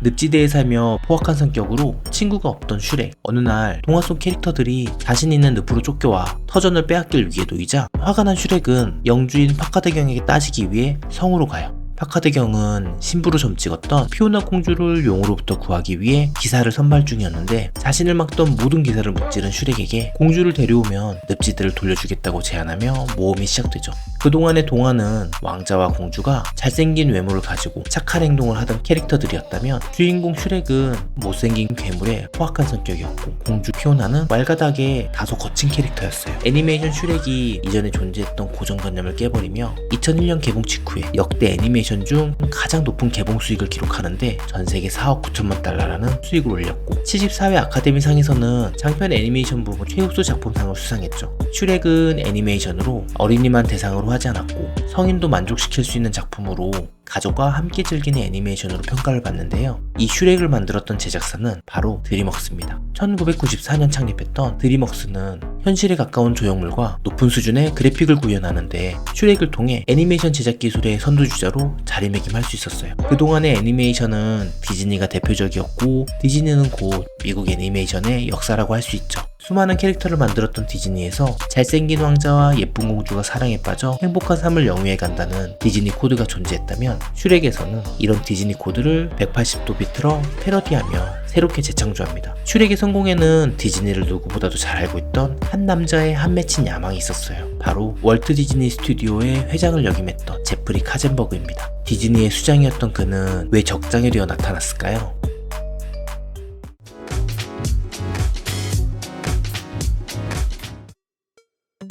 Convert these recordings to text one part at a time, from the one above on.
늪지대에 살며 포악한 성격으로 친구가 없던 슈렉. 어느 날 동화 속 캐릭터들이 자신 있는 늪으로 쫓겨와 터전을 빼앗길 위기에 놓이자 화가 난 슈렉은 영주인 파카드경에게 따지기 위해 성으로 가요. 파카드경은 신부로 점 찍었던 피오나 공주를 용으로부터 구하기 위해 기사를 선발 중이었는데 자신을 막던 모든 기사를 무찌른 슈렉에게 공주를 데려오면 늪지대를 돌려주겠다고 제안하며 모험이 시작되죠. 그동안의 동화는 왕자와 공주가 잘생긴 외모를 가지고 착한 행동을 하던 캐릭터들이었다면 주인공 슈렉은 못생긴 괴물의 포악한 성격이었고 공주 피오나는 왈가닥의 다소 거친 캐릭터였어요. 애니메이션 슈렉이 이전에 존재했던 고정관념을 깨버리며 2001년 개봉 직후에 역대 애니메이션 중 가장 높은 개봉 수익을 기록하는데 전세계 4억 9천만 달러라는 수익을 올렸고 74회 아카데미상에서는 장편 애니메이션 부문 최우수 작품상을 수상했죠. 슈렉은 애니메이션으로 어린이만 대상으로 하지 않았고 성인도 만족시킬 수 있는 작품으로 가족과 함께 즐기는 애니메이션으로 평가를 받는데요. 이 슈렉을 만들었던 제작사는 바로 드림웍스입니다. 1994년 창립했던 드림웍스는 현실에 가까운 조형물과 높은 수준의 그래픽을 구현하는데 슈렉을 통해 애니메이션 제작 기술의 선두주자로 자리매김할 수 있었어요. 그동안의 애니메이션은 디즈니가 대표적이었고 디즈니는 곧 미국 애니메이션의 역사라고 할 수 있죠. 수많은 캐릭터를 만들었던 디즈니에서 잘생긴 왕자와 예쁜 공주가 사랑에 빠져 행복한 삶을 영위해 간다는 디즈니 코드가 존재했다면 슈렉에서는 이런 디즈니 코드를 180도 비틀어 패러디하며 새롭게 재창조합니다. 슈렉의 성공에는 디즈니를 누구보다도 잘 알고 있던 한 남자의 한 맺힌 야망이 있었어요. 바로 월트 디즈니 스튜디오의 회장을 역임했던 제프리 카젠버그입니다. 디즈니의 수장이었던 그는 왜 적장에 되어 나타났을까요?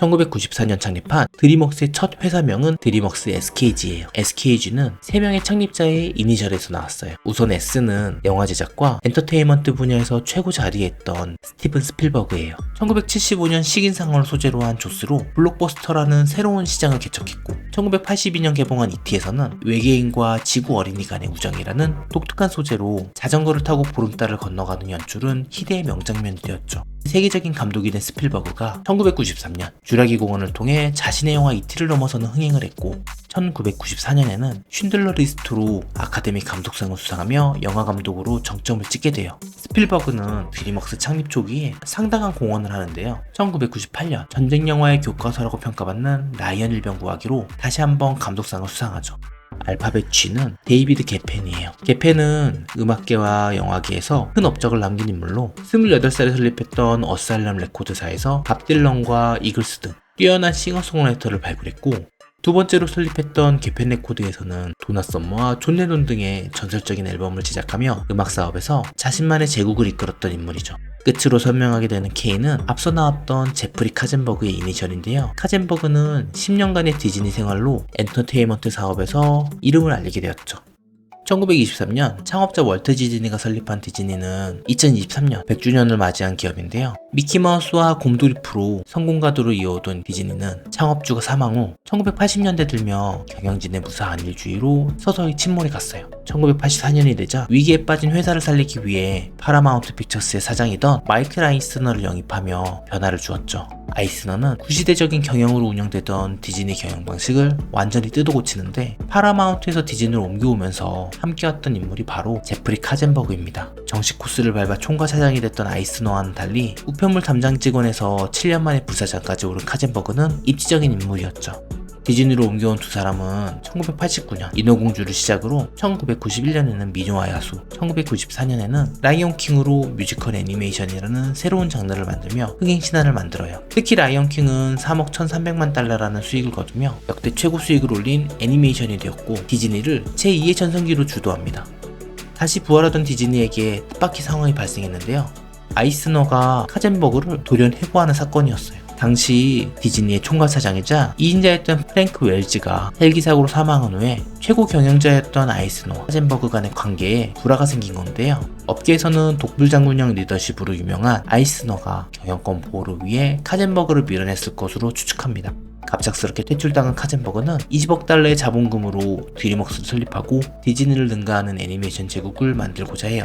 1994년 창립한 드림웍스의 첫 회사명은 드림웍스 SKG예요. SKG는 3명의 창립자의 이니셜에서 나왔어요. 우선 S는 영화 제작과 엔터테인먼트 분야에서 최고 자리했던 스티븐 스필버그예요. 1975년 식인상어를 소재로 한 조스로 블록버스터라는 새로운 시장을 개척했고 1982년 개봉한 ET에서는 외계인과 지구 어린이 간의 우정이라는 독특한 소재로 자전거를 타고 보름달을 건너가는 연출은 희대의 명장면이었죠. 세계적인 감독이 된 스필버그가 1993년 쥬라기 공원을 통해 자신의 영화 E.T.를 넘어서는 흥행을 했고 1994년에는 쉰들러 리스트로 아카데미 감독상을 수상하며 영화 감독으로 정점을 찍게 돼요. 스필버그는 드림웍스 창립 초기에 상당한 공헌을 하는데요. 1998년 전쟁 영화의 교과서라고 평가받는 라이언 일병 구하기로 다시 한번 감독상을 수상하죠. 알파벳 G는 데이비드 게펜이에요. 게펜은 음악계와 영화계에서 큰 업적을 남긴 인물로 28살에 설립했던 어살럼 레코드사에서 밥 딜런과 이글스 등 뛰어난 싱어송라이터를 발굴했고 두 번째로 설립했던 게펜 레코드에서는 도나 썸머와 존 레논 등의 전설적인 앨범을 제작하며 음악 사업에서 자신만의 제국을 이끌었던 인물이죠. 끝으로 설명하게 되는 K는 앞서 나왔던 제프리 카젠버그의 이니셜인데요. 카젠버그는 10년간의 디즈니 생활로 엔터테인먼트 사업에서 이름을 알리게 되었죠. 1923년 창업자 월트 디즈니가 설립한 디즈니는 2023년 100주년을 맞이한 기업인데요. 미키마우스와 곰돌이프로 성공가도로 이어오던 디즈니는 창업주가 사망 후 1980년대 들며 경영진의 무사한 일주의로 서서히 침몰해 갔어요. 1984년이 되자 위기에 빠진 회사를 살리기 위해 파라마운트 픽처스의 사장이던 마이클 아이스너를 영입하며 변화를 주었죠. 아이스너는 구시대적인 경영으로 운영되던 디즈니 경영 방식을 완전히 뜯어고치는데 파라마운트에서 디즈니로 옮겨오면서 함께왔던 인물이 바로 제프리 카젠버그입니다. 정식 코스를 밟아 총괄 사장이 됐던 아이스너와는 달리 우편물 담당 직원에서 7년 만에 부사장까지 오른 카젠버그는 입지적인 인물이었죠. 디즈니로 옮겨온 두 사람은 1989년 인어공주를 시작으로 1991년에는 미녀와 야수, 1994년에는 라이온킹으로 뮤지컬 애니메이션이라는 새로운 장르를 만들며 흥행신화를 만들어요. 특히 라이온킹은 3억 1300만 달러라는 수익을 거두며 역대 최고 수익을 올린 애니메이션이 되었고 디즈니를 제2의 전성기로 주도합니다. 다시 부활하던 디즈니에게 뜻밖의 상황이 발생했는데요. 아이스너가 카젠버그를 돌연 해고하는 사건이었어요. 당시 디즈니의 총괄사장이자 2인자였던 프랭크 웰즈가 헬기사고로 사망한 후에 최고 경영자였던 아이스너와 카젠버그 간의 관계에 불화가 생긴 건데요. 업계에서는 독불장군형 리더십으로 유명한 아이스너가 경영권 보호를 위해 카젠버그를 밀어냈을 것으로 추측합니다. 갑작스럽게 퇴출당한 카젠버그는 20억 달러의 자본금으로 드림웍스를 설립하고 디즈니를 능가하는 애니메이션 제국을 만들고자 해요.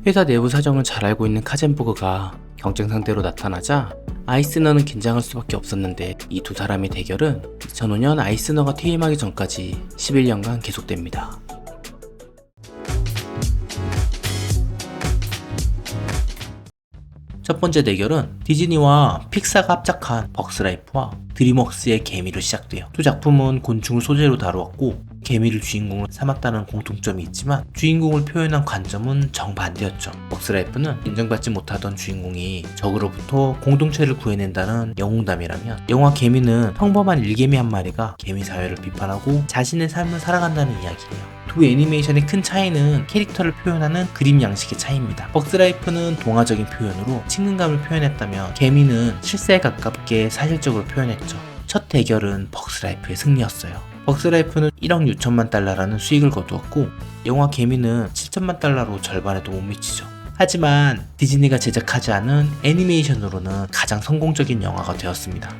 회사 내부 사정을 잘 알고 있는 카젠버그가 경쟁 상대로 나타나자 아이스너는 긴장할 수밖에 없었는데 이 두 사람의 대결은 2005년 아이스너가 퇴임하기 전까지 11년간 계속됩니다. 첫 번째 대결은 디즈니와 픽사가 합작한 벅스라이프와 드림웍스의 개미로 시작돼요. 두 작품은 곤충을 소재로 다루었고 개미를 주인공으로 삼았다는 공통점이 있지만 주인공을 표현한 관점은 정반대였죠. 벅스라이프는 인정받지 못하던 주인공이 적으로부터 공동체를 구해낸다는 영웅담이라면 영화 개미는 평범한 일개미 한 마리가 개미 사회를 비판하고 자신의 삶을 살아간다는 이야기예요. 두 애니메이션의 큰 차이는 캐릭터를 표현하는 그림 양식의 차이입니다. 벅스라이프는 동화적인 표현으로 친근감을 표현했다면 개미는 실세에 가깝게 사실적으로 표현했죠. 첫 대결은 벅스라이프의 승리였어요. 벅스라이프는 1억 6천만 달러라는 수익을 거두었고 영화 개미는 7천만 달러로 절반에도 못 미치죠. 하지만 디즈니가 제작하지 않은 애니메이션으로는 가장 성공적인 영화가 되었습니다.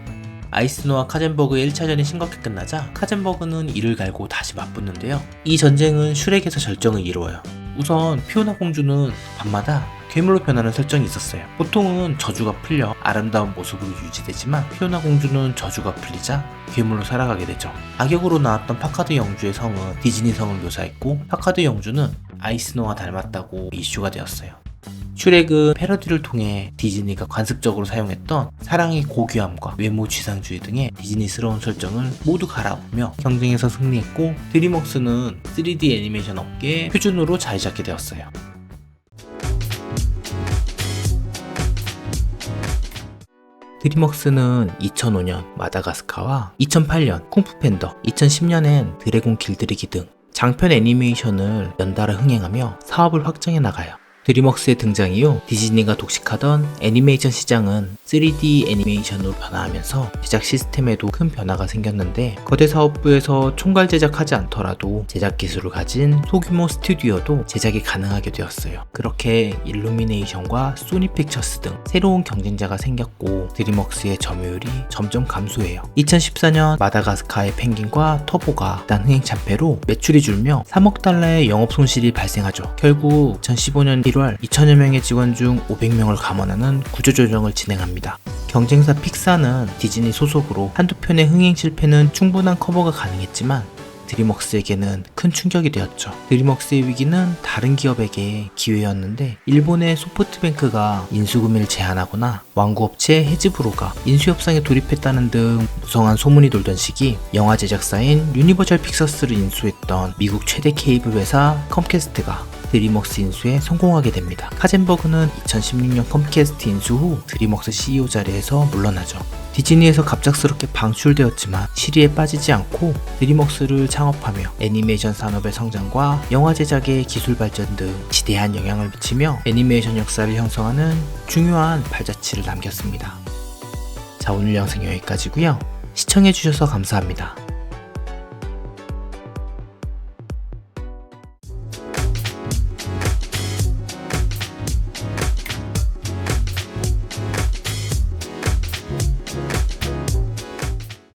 아이스노와 카젠버그의 1차전이 싱겁게 끝나자 카젠버그는 이를 갈고 다시 맞붙는데요. 이 전쟁은 슈렉에서 절정을 이루어요. 우선 피오나 공주는 밤마다 괴물로 변하는 설정이 있었어요. 보통은 저주가 풀려 아름다운 모습으로 유지되지만 피오나 공주는 저주가 풀리자 괴물로 살아가게 되죠. 악역으로 나왔던 파카드 영주의 성은 디즈니 성을 묘사했고 파카드 영주는 아이스노와 닮았다고 이슈가 되었어요. 슈렉은 패러디를 통해 디즈니가 관습적으로 사용했던 사랑의 고귀함과 외모 지상주의 등의 디즈니스러운 설정을 모두 갈아엎으며 경쟁에서 승리했고 드림웍스는 3D 애니메이션 업계의 표준으로 자리 잡게 되었어요. 드림웍스는 2005년 마다가스카와 2008년 쿵푸팬더, 2010년엔 드래곤 길들이기 등 장편 애니메이션을 연달아 흥행하며 사업을 확장해 나가요. 드림웍스의 등장 이후 디즈니가 독식하던 애니메이션 시장은 3D 애니메이션으로 변화하면서 제작 시스템에도 큰 변화가 생겼는데 거대 사업부에서 총괄 제작하지 않더라도 제작 기술을 가진 소규모 스튜디오도 제작이 가능하게 되었어요. 그렇게 일루미네이션과 소니픽처스 등 새로운 경쟁자가 생겼고 드림웍스의 점유율이 점점 감소해요. 2014년 마다가스카의 펭귄과 터보가 단 흥행 참패로 매출이 줄며 3억 달러의 영업 손실이 발생하죠. 결국 2015년 1월 2천여 명의 직원 중 500명을 감원하는 구조조정을 진행합니다. 경쟁사 픽사는 디즈니 소속으로 한두 편의 흥행 실패는 충분한 커버가 가능했지만 드림웍스에게는 큰 충격이 되었죠. 드림웍스의 위기는 다른 기업에게 기회였는데 일본의 소프트뱅크가 인수금을 제한하거나 완구업체 헤즈브로가 인수협상에 돌입했다는 등 무성한 소문이 돌던 시기 영화 제작사인 유니버셜 픽처스를 인수했던 미국 최대 케이블 회사 컴캐스트가 드림웍스 인수에 성공하게 됩니다. 카젠버그는 2016년 컴캐스트 인수 후 드림웍스 CEO 자리에서 물러나죠. 디즈니에서 갑작스럽게 방출되었지만 시리에 빠지지 않고 드림웍스를 창업하며 애니메이션 산업의 성장과 영화 제작의 기술 발전 등 지대한 영향을 미치며 애니메이션 역사를 형성하는 중요한 발자취를 남겼습니다. 자, 오늘 영상 여기까지고요. 시청해주셔서 감사합니다.